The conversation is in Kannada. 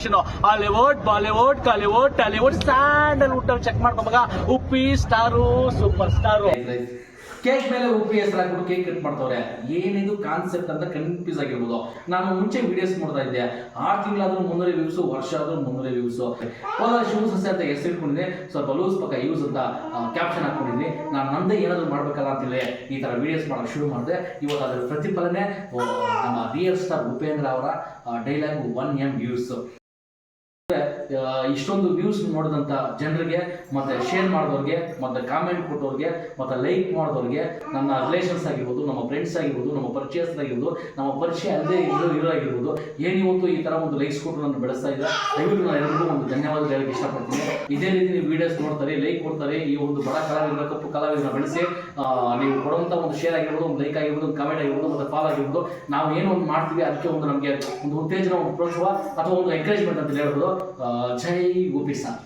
Hollywood, Bollywood, Kollywood, Tollywood, Sandalwood check ಮಾಡ್ಕೊ ಮಗ. Uppi star, super star. Cake ಮೇಲೆ ಉಪ್ಪಿ ಹೆಸರು ಹಾಕ್ಬಿಟ್ಟು ಕೇಕ್ ಕಟ್ ಮಾಡ್ತವ್ರೆ. ಏನಿದು ಕಾನ್ಸೆಪ್ಟ್ ಅಂತ ಕನ್ಫ್ಯೂಸ್ ಆಗಿರ್ಬೋದು. ನಾನು ಮುಂಚೆ ವಿಡಿಯೋಸ್ ನೋಡ್ತಾ ಇದ್ದೆ, 6 ತಿಂಗಳಾದ್ರೂ 300 ವ್ಯೂಸ್, ವರ್ಷ ಆದ್ರೂ 300 ವ್ಯೂಸ್. ಕೋಲಾರ ಶಿವಸಸ್ಯ ಅಂತ ಹೆಸರು ಇಟ್ಕೊಂಡಿದ್ದೆ, ಸ್ವಲ್ಪ ಲೂಸ್ ಪಕ್ಕ ಯೂಸ್ ಅಂತ ಕ್ಯಾಪ್ಷನ್ ಹಾಕೊಂಡಿದ್ವಿ. ನಾನು ನಂದೇ ಏನಾದ್ರು ಮಾಡ್ಬೇಕಲ್ಲ ಅಂತೇಳಿ ಈ ತರ ವಿಡಿಯೋಸ್ ಮಾಡೋಕೆ ಶುರು ಮಾಡಿದೆ. ಇವತ್ತು ಅದರ ಪ್ರತಿಫಲನೆ ನಮ್ಮ ರಿಯಲ್ ಸ್ಟಾರ್ ಉಪೇಂದ್ರ ಅವರ ಡೈಲಾಗ್ 1M ವ್ಯೂಸ್. ಇಷ್ಟೊಂದು ವ್ಯೂಸ್ ನೋಡಿದಂಥ ಜನರಿಗೆ, ಮತ್ತೆ ಶೇರ್ ಮಾಡಿದವ್ರಿಗೆ, ಮತ್ತೆ ಕಾಮೆಂಟ್ ಕೊಟ್ಟವ್ರಿಗೆ, ಮತ್ತೆ ಲೈಕ್ ಮಾಡಿದವ್ರಿಗೆ, ನನ್ನ ರಿಲೇಷನ್ಸ್ ಆಗಿರ್ಬೋದು, ನಮ್ಮ ಫ್ರೆಂಡ್ಸ್ ಆಗಿರ್ಬೋದು, ನಮ್ಮ ಪರಿಚಯಸ್ಥರಾಗಿರ್ಬೋದು, ನಮ್ಮ ಪರಿಚಯ ಅಲ್ಲದೆ ಇರೋ ಆಗಿರ್ಬೋದು, ಏನಿವತ್ತು ಈ ಥರ ಒಂದು ಲೈಕ್ಸ್ ಕೊಟ್ಟು ನಾನು ಬೆಳೆಸ್ತಾ ಇದ್ದೆ. ದಯವಿಟ್ಟು ನಾನು ಎಲ್ಲರಿಗೂ ಒಂದು ಧನ್ಯವಾದ ಹೇಳಕ್ಕೆ ಇಷ್ಟಪಡ್ತೀನಿ. ಇದೇ ರೀತಿ ನೀವು ವೀಡಿಯೋಸ್ ನೋಡ್ತಾರೆ, ಲೈಕ್ ಕೊಡ್ತಾರೆ, ಈ ಒಂದು ಬಡ ಕಲಾವಿದರ, ಕಪ್ಪು ಕಲಾವಿದರನ್ನ ಬೆಳೆಸಿ ನೀವು ಕೊಡುವಂಥ ಒಂದು ಶೇರ್ ಆಗಿರ್ಬೋದು, ಒಂದು ಲೈಕ್ ಆಗಿರ್ಬೋದು, ಒಂದು ಕಮೆಂಟ್ ಆಗಿರ್ಬೋದು, ಮತ್ತು ಫಾಲೋ ಆಗಿರ್ಬೋದು, ನಾವು ಏನೋ ಒಂದು ಮಾಡ್ತೀವಿ ಅದಕ್ಕೆ ಒಂದು ನಮಗೆ ಒಂದು ಉತ್ತೇಜನ, ಒಂದು ಪ್ರೋತ್ಸಾಹ ಅಥವಾ ಒಂದು ಎಂಕರೇಜ್ಮೆಂಟ್ ಅಂತ ಹೇಳ್ಬೋದು. ಜೈ ಗೋಪಿ ಸರ್.